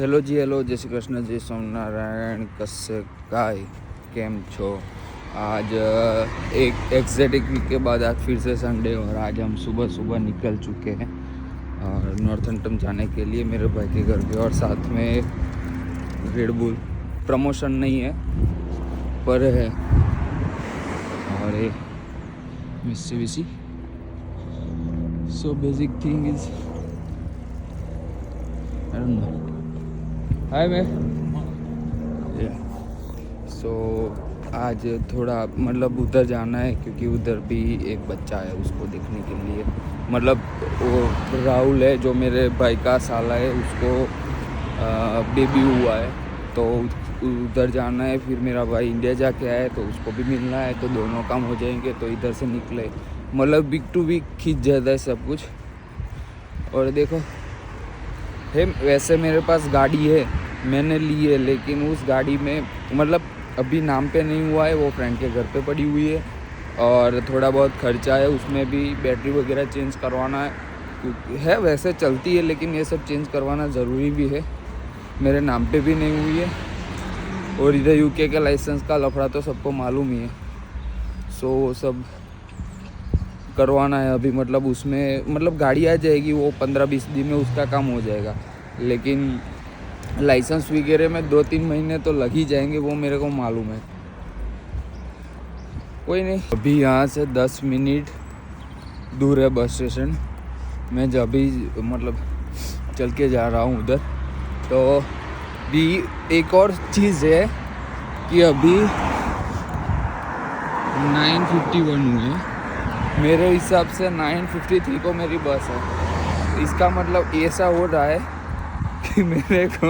Hello જી hello, જય શ્રી कृष्ण, जय सोमनारायण, कस्से काय केम छो। आज एक एग्जैक्ट वीक के बाद आज फिर से संडे और आज हम सुबह सुबह निकल चुके हैं और नॉर्थम्पटन जाने के लिए मेरे भाई के घर पे। और साथ में रेड बुल प्रमोशन नहीं है पर है और ये मिस्सी विसी। So basic thing is I don't know. Hi मैं सो आज थोड़ा मतलब उधर जाना है क्योंकि उधर भी एक बच्चा है उसको देखने के लिए। मतलब वो राहुल है जो मेरे भाई का साला है, उसको बेबी हुआ है तो उधर जाना है। फिर मेरा भाई इंडिया जाके आया तो उसको भी मिलना है, तो दोनों काम हो जाएंगे। तो इधर से निकले, मतलब वीक टू वीक खींच जाता है सब कुछ। और देखो है, वैसे मेरे पास गाड़ी है, मैंने ली है, लेकिन उस गाड़ी में मतलब अभी नाम पे नहीं हुआ है, वो फ्रेंड के घर पे पड़ी हुई है और थोड़ा बहुत खर्चा है उसमें भी। बैटरी वगैरह चेंज करवाना है वैसे चलती है, लेकिन ये सब चेंज करवाना ज़रूरी भी है। मेरे नाम पे भी नहीं हुई है और इधर यूके के लाइसेंस का लफड़ा तो सबको मालूम ही है। सो वो सब करवाना है अभी। मतलब उसमें मतलब गाड़ी आ जाएगी, वो 15-20 दिन में उसका काम हो जाएगा, लेकिन लाइसेंस वगैरह में 2-3 महीने तो लग ही जाएंगे, वो मेरे को मालूम है। कोई नहीं, अभी यहाँ से 10 मिनट दूर है बस स्टेशन। मैं जब भी मतलब चल के जा रहा हूँ उधर। तो भी एक और चीज़ है कि अभी 9:51 हुए, मेरे हिसाब से 9:53 को मेरी बस है। इसका मतलब ऐसा हो रहा है कि मेरे को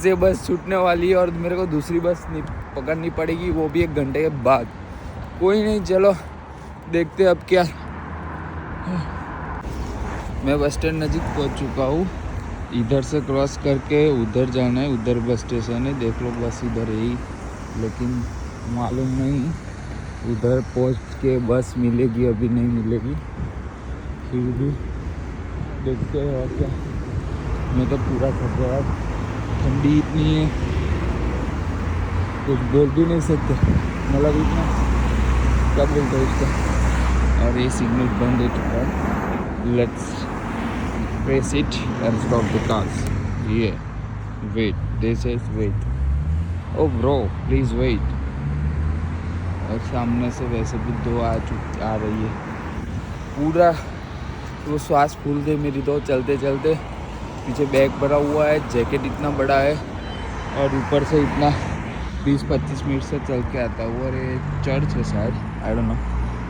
ये बस छूटने वाली है और मेरे को दूसरी बस पकड़नी पड़ेगी, वो भी 1 घंटे के बाद। कोई नहीं, चलो देखते अब क्या। मैं बस स्टैंड नज़दीक पहुंच चुका हूँ। इधर से क्रॉस करके उधर जाना है, उधर बस स्टेशन है। देख लो बस इधर है ही, लेकिन मालूम नहीं उधर पहुंच के बस मिलेगी अभी नहीं मिलेगी। फिर भी देखते हैं और क्या। मैं तो पूरा थक गया, ठंडी इतनी है कुछ बोल भी नहीं सकते, मतलब इतना क्या बोलते हैं उसका। और ये सिग्नल बंद हो चुका है। Let's press it and stop the cars. ये wait, this is wait. Oh bro please wait. और सामने से वैसे भी 2 आ रही है। पूरा वो श्वास फूल गई मेरी तो चलते चलते। पीछे बैग भरा हुआ है, जैकेट इतना बड़ा है और ऊपर से इतना 20-25 मिनट से चल के आता हूँ। और ये चर्च है शायद, आई डोंट नो।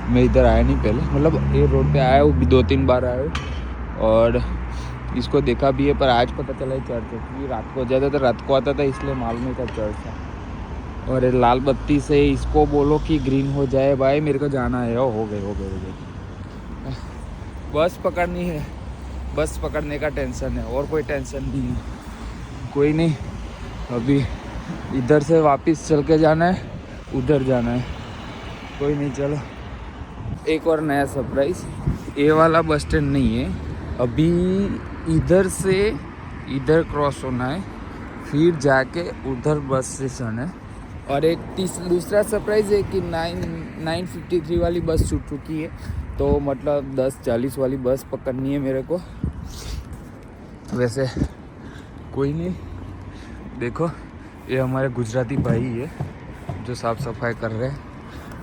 मैं इधर आया नहीं पहले, मतलब ये रोड पे आया हूँ भी 2-3 बार आया हूँ और इसको देखा भी है, पर आज पता चला है चर्च है। क्योंकि रात को ज़्यादातर रात को आता था, इसलिए मालूम नहीं था चर्च है। और लाल बत्ती से इसको बोलो कि ग्रीन हो जाए भाई, मेरे को जाना है। हो गए। बस पकड़नी है, बस पकड़ने का टेंशन है और कोई टेंशन नहीं है। कोई नहीं, अभी इधर से वापस चल के जाना है, उधर जाना है। कोई नहीं, चलो। एक और नया सरप्राइज़, ये वाला बस स्टैंड नहीं है, अभी इधर से इधर क्रॉस होना है, फिर जाके उधर बस स्टेशन है। और एक दूसरा सरप्राइज़ है कि 9:53 वाली बस छूट चुकी है, तो मतलब 10:40 वाली बस पकड़नी है मेरे को। वैसे कोई नहीं, देखो ये हमारे गुजराती भाई है जो साफ़ सफाई कर रहे हैं।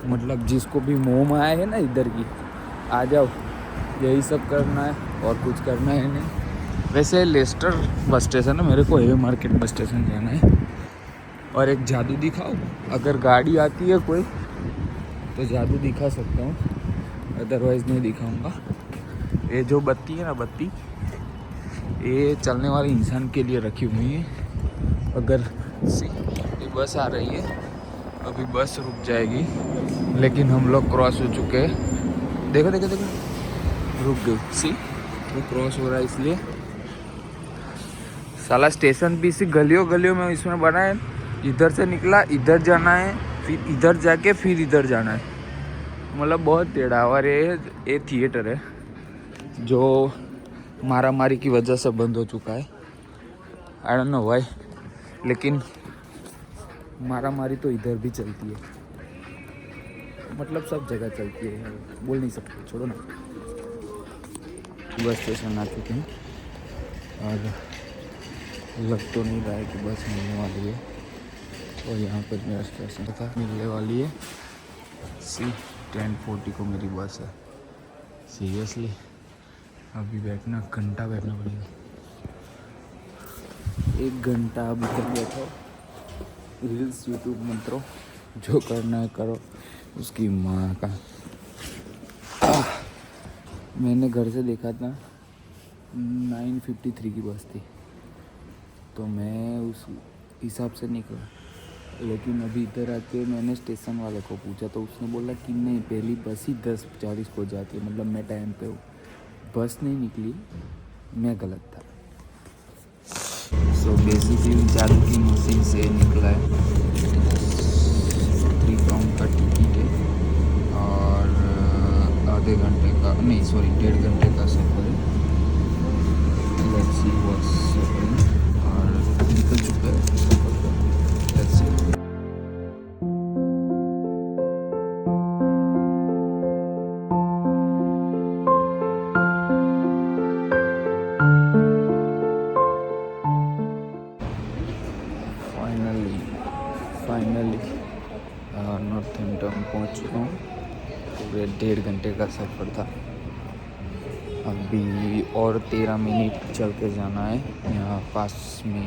मतलब जिसको भी मोह माया है ना इधर की, आ जाओ, यही सब करना है और कुछ करना है नहीं। वैसे लेस्टर बस स्टेशन है, मेरे को हे मार्केट बस स्टेशन जाना है। और एक जादू दिखाओ, अगर गाड़ी आती है कोई तो जादू दिखा सकता हूँ, अदरवाइज़ नहीं दिखाऊंगा। ये जो बत्ती है ना, बत्ती ये चलने वाले इंसान के लिए रखी हुई है। अगर ये बस आ रही है, अभी बस रुक जाएगी, लेकिन हम लोग क्रॉस हो चुके हैं। देखो रुक गई। वो क्रॉस हो रहा है, इसलिए साला स्टेशन भी इसी गलियों में इसमें बना है। इधर से निकला, इधर जाना है, फिर इधर जाके फिर इधर जाना है। मतलब बहुत टेढ़ा। और ये थिएटर है जो मारामारी की वजह से बंद हो चुका है। आई डोंट नो व्हाई, लेकिन मारा मारी तो इधर भी चलती है, मतलब सब जगह चलती है, बोल नहीं सकते, छोड़ो ना। बस स्टेशन आ चुके हैं और लग तो नहीं रहा है कि बस मिलने वाली है, और यहाँ पर मेरा स्टेशन था मिलने वाली है। सी 10:40 को मेरी बस है। सीरियसली अभी बैठना, घंटा बैठना पड़ेगा, 1 घंटा अभी तक बैठो, रील्स यूट्यूब मत करो, जो करना है करो, उसकी माँ का। मैंने घर से देखा था 9:53 की बस थी, तो मैं उस हिसाब से निकला, लेकिन अभी इधर आके मैंने स्टेशन वाले को पूछा तो उसने बोला कि नहीं, पहली बस ही 10:40 को जाती है, मतलब मैं टाइम पे हूँ, बस नहीं निकली, मैं गलत था। सो बेसिकली जादू की मशीन से निकला है, 3 पाउंड का टिकट है और आधे घंटे का नहीं, सॉरी 1.5 घंटे का सफ़र है। लेट्स सी व्हाट्स हैपनिंग, और निकल चुका है सफ़र पर। Let's see. फाइनली नॉर्थहैम्पटन पहुंच चुका हूँ। पूरे 1.5 घंटे का सफ़र था। अभी और 13 मिनट चल के जाना है, यहाँ पास में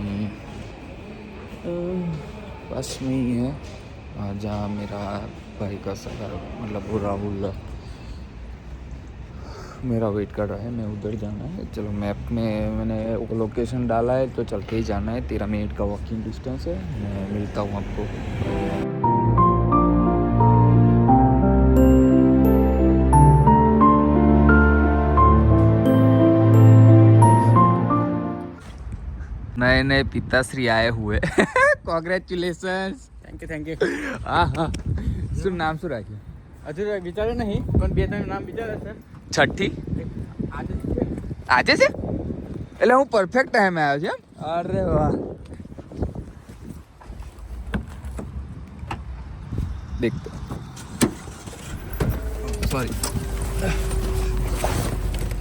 ही है जहाँ मेरा भाई का सगा, मतलब वो राहुल मेरा वेट कर रहा है, मैं उधर जाना है। चलो मैप में मैंने लोकेशन डाला है, तो चल के ही जाना है, 13 मिनट का वॉकिंग डिस्टेंस है। मैं मिलता हूँ आपको। नए नए पिताश्री आए हुए કોંગ્રેચ્યુલેશન્સ। થેન્ક યુ હા હા, શું નામ શું રાખ્યું? હજુ વિચાર્યું નહીં, પણ 2-3 નામ વિચારે છે. છઠ્ઠી આજે જ છે. આજે છે, એટલે હું પરફેક્ટ ટાઈમે આવ્યો છું એમ? અરે વાહ, દેખ તો સોરી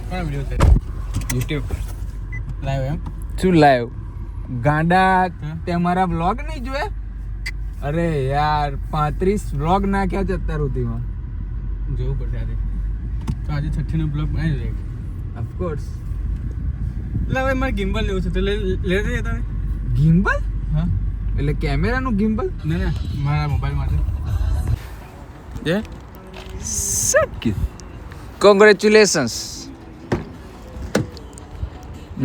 કોણ વિડીયો છે? યુટ્યુબ લાઈવ એમ? શું લાઈવ? ગાંડા તે મારા વ્લોગ નહીં જોયા? અરે યાર 35 વ્લોગ નાખ્યા છે અત્યાર સુધીમાં. જોવું પડશે આજે. તો આજે 6નો બ્લોગ બનાવી દે. ઓફકોર્સ. એટલે હવે મારે ગિમ્બલ લેવું છે, તો લેતા જતા હવે. ગિમ્બલ? હા, એટલે કેમેરાનું ગિમ્બલ? ના ના, મારા મોબાઈલ માટે. જે સબ કોંગ્રેચ્યુલેશન્સ.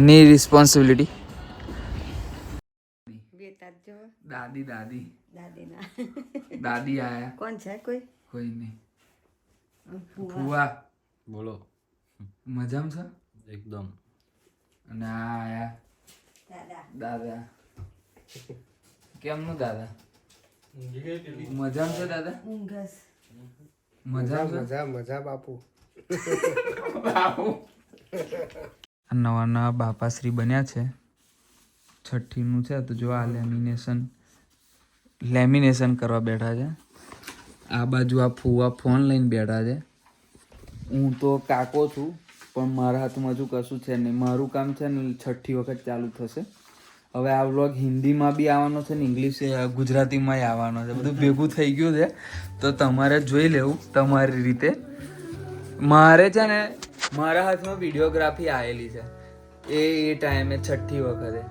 ની રિસ્પોન્સિબિલિટી. દાદી દાદી દાદી આયા. કોણ છે? કોઈ નહીં. ફુવા બોલો. મજામાં છે? એકદમ. અને આ આયા દાદા. કેમનું દાદા? મજામાં છે દાદા? ઊંઘસ. મજા બાપુ. નવા નવા બાપાશ્રી બન્યા છે. છઠ્ઠીનું છે, તો જો આ લેમિનેશન કરવા બેઠા છે. આ બાજુ આ ફુવા ફોન લઈને બેઠા છે. હું તો કાકો છું, પણ મારા હાથમાં હજુ કશું છે નહીં. મારું કામ છે ને 6ઠ્ઠી વખત ચાલુ થશે. હવે આ વ્લોગ હિન્દીમાં બી આવવાનો છે ને ઇંગ્લિશ ગુજરાતીમાંય આવવાનો છે, બધું ભેગું થઈ ગયું છે. તો તમારે જોઈ લેવું તમારી રીતે. મારે છે ને મારા હાથમાં વિડીયોગ્રાફી આવેલી છે એ ટાઈમે 6ઠ્ઠી વખતે.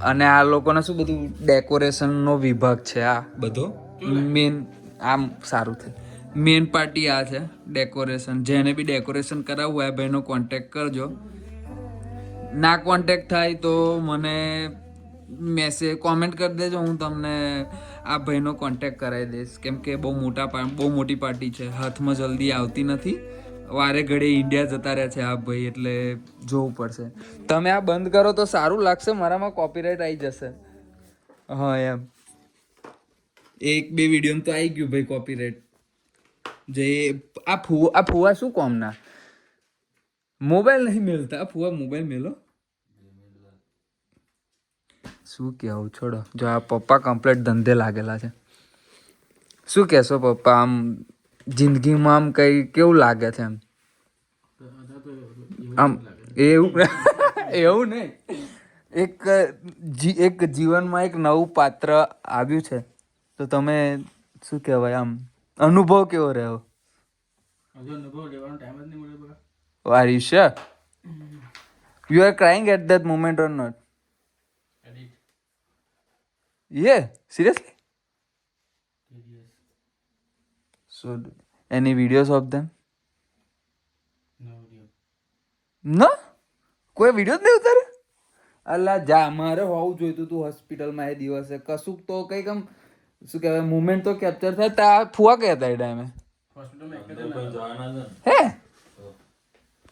અને આ લોકોને શું બધું ડેકોરેશનનો વિભાગ છે, આ બધો મેન. આમ સારું છે, મેન પાર્ટી આ છે ડેકોરેશન. જેને બી ડેકોરેશન કરાવવું હોય ભાઈનો કોન્ટેક્ટ કરજો. ના કોન્ટેક્ટ થાય તો મને કોમેન્ટ કરી દેજો, હું તમને આ ભાઈનો કોન્ટેક્ટ કરાવી દઈશ. કેમ કે બહુ મોટી પાર્ટી છે, હાથમાં જલ્દી આવતી નથી. વારે ઘડે ઇન્ડિયા જતા રહ્યા છે આ ભાઈ, એટલે જોવું પડશે. તમે આ બંધ કરો તો સારું લાગશે, મારામાં કોપીરાઇટ આવી જશે. હા એમ, 1-2 વિડીયો તો આવી ગયું ભાઈ કોપીરાઇટ. જે આ ફુવા શું કોમના મોબાઈલ નહીં મેલતા? ફુવા મોબાઈલ મેલો. શું કહેવું છોડો. જો આ પપ્પા કમ્પ્લીટ ધંધે લાગેલા છે. શું કહેશો પપ્પા, આમ જિંદગીમાં આમ કઈ કેવું લાગે છે એમ? આમ એવું એવું નહીં, એક જીવનમાં એક નવું પાત્ર આવ્યું છે તો તમે શું કહેવાય આમ અનુભવ કેવો રહ્યો? Are you sure? You are crying at that moment or not? Yeah, seriously? So, any videos of them? No? કોઈ વિડીયો જ નહીં ઉતારે? અલ્લા જા, મારે હોવું જોઈતું તું હોસ્પિટલમાં એ દિવસે. કશુંક તો કંઈક આમ શું કહેવાય મુમેન્ટ તો કેપ્ચર થાય. તા ફુવા કયા હતા એ ટાઈમે? હે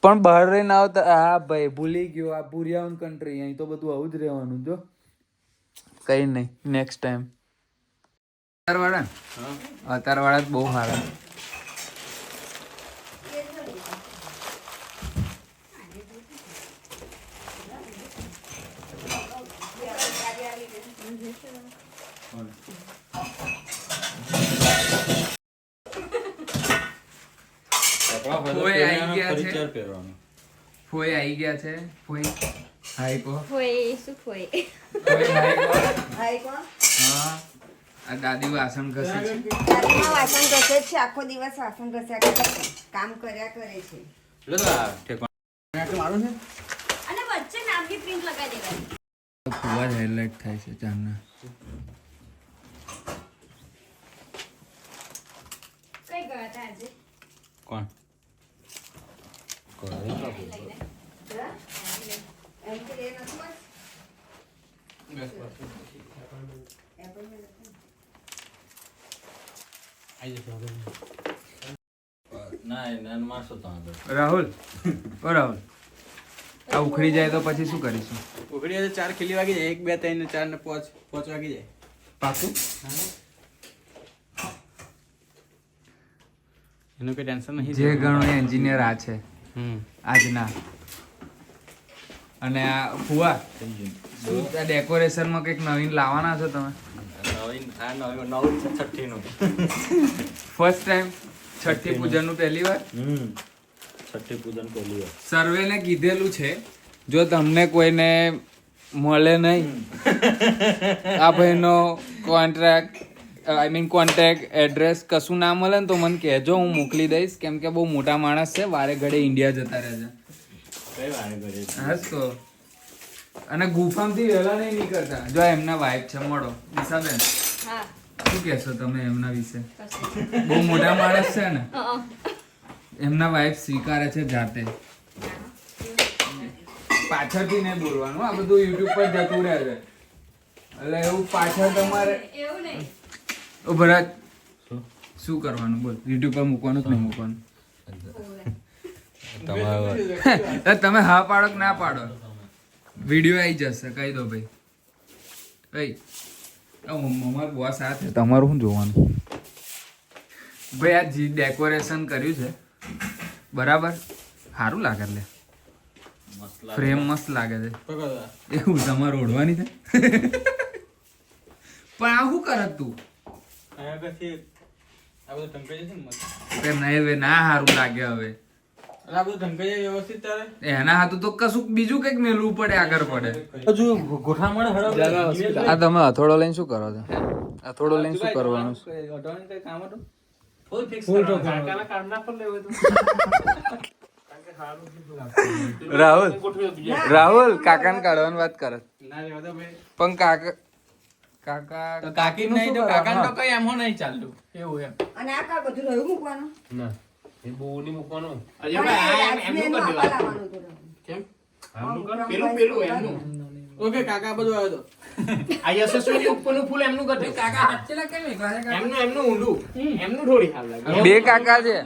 પણ બહાર રહીને આવતા. હા ભાઈ ભૂલી ગયો, આ ભૂરિયાવન કન્ટ્રી, અહીં તો બધું આવું જ રહેવાનું. જો કઈ નહીં, નેક્સ્ટ ટાઈમ. અત્યારવાળા જ બહુ સારા. ફોઈ આવી ગયા છે. ફોઈ હાય કો. ફોઈ શું ફોઈ? ફોઈ હાય કો. હાય કોણ? હા, આ દાદી વાસણ ઘસે છે. દાદીમાં વાસણ ઘસે છે, આખો દિવસ વાસણ ઘસ્યા કરે છે, કામ કર્યા કરે છે. અને વચ્ચે નામની પ્રિન્ટ લગાવી દેવાની. ખૂબ જ હાઇલાઇટ થાય છે ચાંદના. કઈ ગયા હતા આજે? કોણ? એમથી લે નથી રાહુલ, ઓ રાહુલ, આ ઉખડી જાય તો પછી શું કરીશું? ઉખડી જાય તો 4 ખીલી વાગી જાય, 1 2 3 4 ને 5 વાગી જાય. પાકું? એનું કઈ ટેન્શન નહીં. જે ગણો એન્જિનિયર આ છે આજના. અને આ ફુવા શું આ ડેકોરેશનમાં કંઈક નવીન લાવવાના છો તમે? ફર્સ્ટ ટાઈમ છઠ્ઠી પૂજનનું પહેલી વાર? છઠ્ઠી પૂજન પહેલી વાર. સર્વેને કીધેલું છે જો તમને કોઈને મળે નહીં આ ભાઈનો કોન્ટેક્ટ એડ્રેસ કશું ના મળે ને તો મને કહેજો, હું મોકલી દઈશ. કેમ કે બહુ મોટા માણસ છે, વારે ઘડે ઇન્ડિયા જતા રહે છે. હા તો અને ગુફામાંથી વહેલા નહીં નીકળતા. જો એમના વાઇફ છે, મળો. દિશાબેન શું કહેશો તમે એમના વિશે? બહુ મોટા માણસ છે ને, એમના વાઇફ સ્વીકારે છે જાતે. પાછળથી નહીં બોલવાનું, આ બધું યુટ્યુબ પર જતું રહે છે. એટલે એવું પાછળ તમારે એવું નહીં. ઓ ભરત શું કરવાનું બોલ? યુટ્યુબ પર મૂકવાનું કે નહીં મૂકવાનું? તમે હા પાડો કે ના પાડો? વિડીયો આવી જશે, કહી દો ભાઈ. અમારું બોસ સાથે તમારું શું જોવાનું? ભાઈ આ જે ડેકોરેશન કર્યું છે બરાબર, સારું લાગે. લે ફ્રેમ મસ્ત લાગે છે. એવું તમારે ઓઢવાની છે પણ આ શું કરત તું? નહીં ના સારું લાગે. હવે એના હાથું તો કશું બીજું કઈક મેળવું પડે, આગળ પડે. આ તમે હથોડો લઈને શું કરો છો? હથોડો લઈને શું કરવાનું? રાહુલ કાકાને કાઢવાની વાત કરે પણ કાકી નહીં તો કાકા તો કઈ એમ નહીં ચાલતું એવું એમ. અને આ કા બધું રહ્યું મૂકવાનું? ના એ બહુ ની મૂકવાનું. ઓકે કાકા બધું આવ્યો તો આ યશસ્વી ઉપરનું ફૂલ એમનું કરજો. કાકા હાચેલા કેમ એમનું ઊંડું એમનું થોડી હાલ લાગે. બે કાકા છે,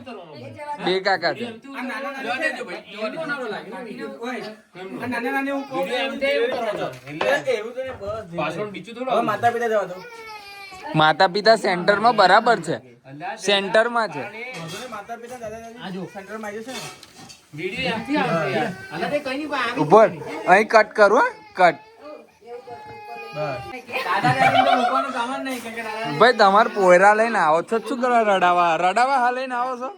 બે કાકા છે. આ નાના નાના દેજો ભાઈ એમનો નાનો લાગે ઓય આ નાના નાના હું કોમ એમ તે કરો છો એટલે એવું તો બસ પાછળ બીજું થોડું. હવે માતા પિતા જવા દો. માતા પિતા સેન્ટરમાં બરાબર છે, સેન્ટરમાં છે. માતા પિતા દાદા દાદી આ જો સેન્ટરમાં આવી જશે ને વિડિયો એમથી આવશે યાર. અલા તે કઈ નહીં ઉપર અહીં કટ કરું. કટ દાદા દાદી તો મૂકવાનું કામ જ નહીં કે દાદા ભાઈ તમારે પોયરા લઈને આવો છો શું કરવા રડાવા હા લઈને આવો છો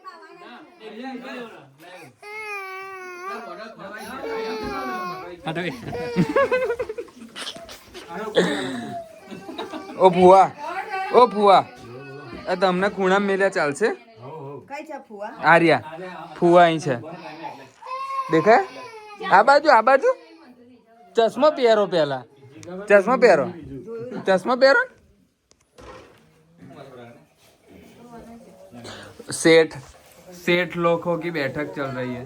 ઓ ફુવા તમને ખૂણા મેલ્યા ચાલશે કઈ છે ફુવા? આર્યા ફુવા અહીં છે દેખાય આ બાજુ ચશ્મા પહેરો પહેલા ચશ્મા પહેરો सेठ लोगों की बैठक चल रही है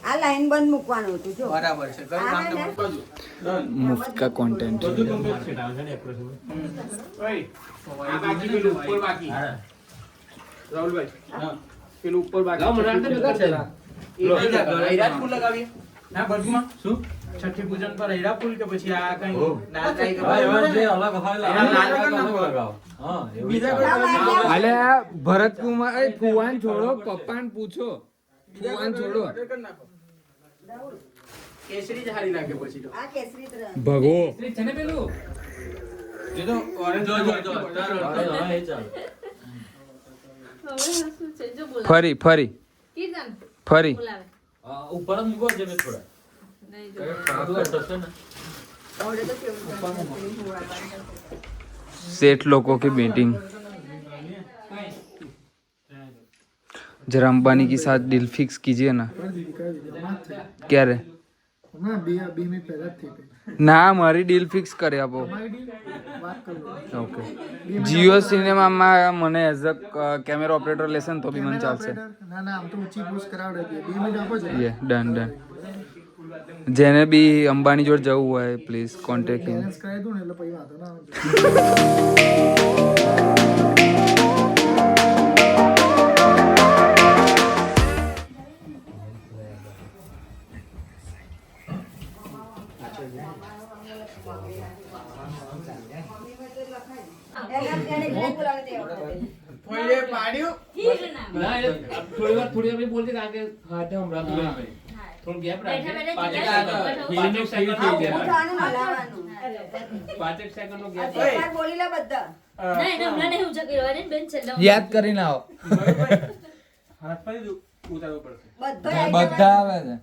આ લાઈન બંધ મૂકવાનું હતું જો બરાબર છે કયું કામ તમારું मुफ्त का कंटेंट ઓય આ બાકી પેલું ઉપર બાકી રાહુલભાઈ હા પેલું ઉપર બાકી લાવ મને આંટે બેકાર છે હીરા ફૂલ લગાવીએ ના બધુંમાં શું છઠ્ઠી પૂજન પર હીરા ફૂલ કે પછી આ કઈ નાલ કાઈ કરવા જે અલગ લગાવો હા બીજા अले भरत कुमार फुवान छोड़ो पप्पान पूछो फुवान छोड़ो કેસરી જ હારી લાગે પછી તો આ કેસરી ત્રણ भगो એ તો ઓરેન્જ फरी फरी फरी ઉપર જ મૂકો છે મેં થોડા ઓર્ડર તો કેવું છે? सेठ लोगों की मीटिंग जरा अंबानी के साथ डील फिक्स कीजिए ना क्या रे ना हमारी डील फिक्स करे आपो ओके जियो सिनेमा में मने as a camera operator lesson तो भी मन चालसे ના ના આમ તો ઊંચી પોસ્ટ કરાવડે છે 2 મિનિટ આપો છો ये डन जेने भी अंबानी जोड़ जવું હોય प्लीज कॉन्टेक्ट हिम બેલેન્સ કરાવી દઉં ને એટલે પછી વાંધો ના આવે એને ઘરે બોલાવે તે વખતે. ફોઈએ પાડ્યું થોડી વાર બોલતી કારણ કે હાથે હમણાં થોડું ગેપ રાખજે 5 સેકન્ડ થઈ જાય ઉઠવાનું, હલાવવાનું. 5 સેકન્ડ નો આ ગેપ તહેવાર બોલી લે બધા. યાદ કરીને આવો હાથ પર ઉતારવું પડશે બધા આવી જવાના.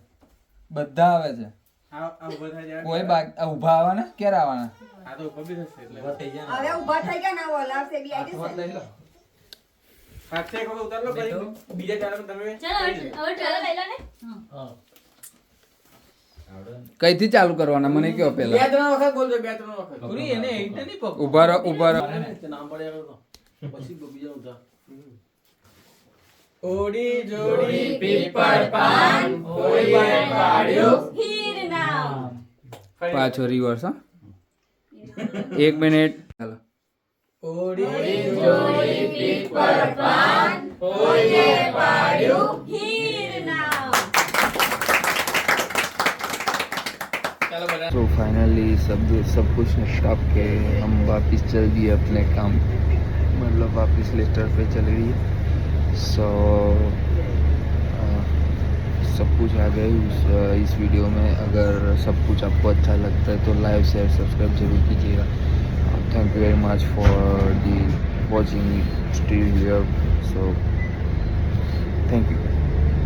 બધા આવે છે આ ઉભા થઈ જાય કોઈ ઊભા આવવાના ક્યારે આવવાના આ તો ઉભા બી થશે એટલે હવે ઊભા થઈ ગયા ના બોલાવશે બી આવી જશે. હાથ એક વખત ઉતાર લો પછી બીજા ચાલમાં તમે કઈથી ચાલુ કરવાના મને કયો બે પેલા ત્રણ વખત બોલજો બે ત્રણ વખત પૂરી એને હિટ નહીં પકડ ઉભા રહો નામ પડે પછી બીજા ઉતાર ઓડી જોડી પીપળ પાન હોઈએ પાડ્યું પાછો રિવર્સ હા 1 મિનિટ ચાલો ઓડી જોડી પીપળ પાન હોઈએ પાડ્યું चलो बता तो फाइनली सब कुछ निपटा के हम वापस चल दिए अपने काम मतलब वापस लेटर पे चले गए सो सब कुछ आ गए इस वीडियो में अगर सब कुछ आपको अच्छा लगता है तो लाइक शेयर सब्सक्राइब जरूर कीजिएगा thank you very much for the watching still here so thank you